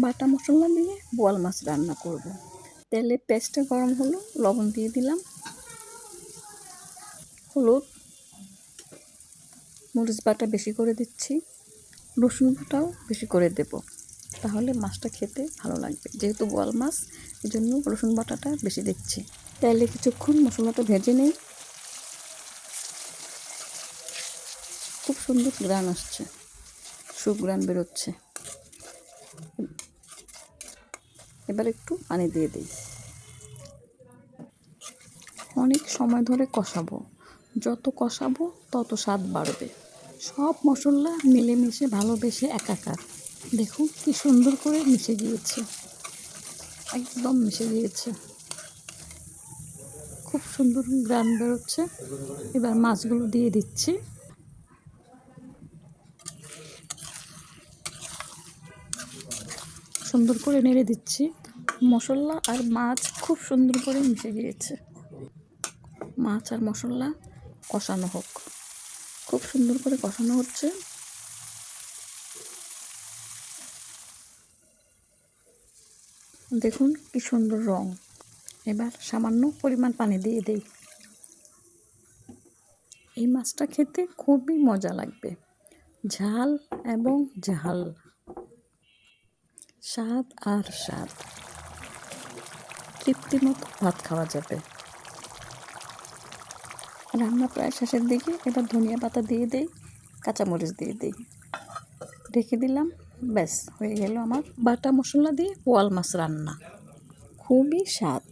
বাটা মশলা দিয়ে বোয়াল মাছ রান্না করব। তেলে পেস্টটা গরম হলো, লবণ দিয়ে দিলাম, হলুদ, মরিচ বাটা বেশি করে দিচ্ছি, রসুন বাটাও বেশি করে দেব, তাহলে মাছটা খেতে ভালো লাগবে। যেহেতু বোয়াল মাছ, এই জন্য রসুন বাটাটা বেশি দিচ্ছি। তেলে কিছুক্ষণ মশলাটা ভেজে নেই। খুব সুন্দর গ্রান আসছে, সুগ্রান বেরোচ্ছে। এবার একটু পানি দিয়ে দিই। অনেক সময় ধরে কষাবো, যত কষাবো তত স্বাদ বাড়বে। সব মশলা মিলেমিশে ভালোবেসে একাকার। দেখুন কি সুন্দর করে মিশে গিয়েছে, একদম মিশে গিয়েছে, খুব সুন্দর গ্রান বেরোচ্ছে। এবার মাছগুলো দিয়ে দিচ্ছি। সুন্দর করে নেড়ে দিচ্ছি। মশলা আর মাছ খুব সুন্দর করে মিশে গিয়েছে। মাছ আর মশলা কষানো হোক, খুব সুন্দর করে কষানো হচ্ছে। দেখুন কি সুন্দর রং। এবার সামান্য পরিমাণ পানি দিয়ে দিই। এই মাছটা খেতে খুবই মজা লাগবে, ঝাল এবং ঝাল, স্বাদ আর স্বাদ। তৃপ্তি মতো ভাত খাওয়া যাবে। রান্না প্রায় শেষের দিকে। এবার ধনিয়া পাতা দিয়ে দেই, কাঁচামরিচ দিয়ে দিই, ঢেকে দিলাম। ব্যাস হয়ে গেল আমার বাটা মশলা দিয়ে বোয়াল মাছ রান্না। খুবই স্বাদ।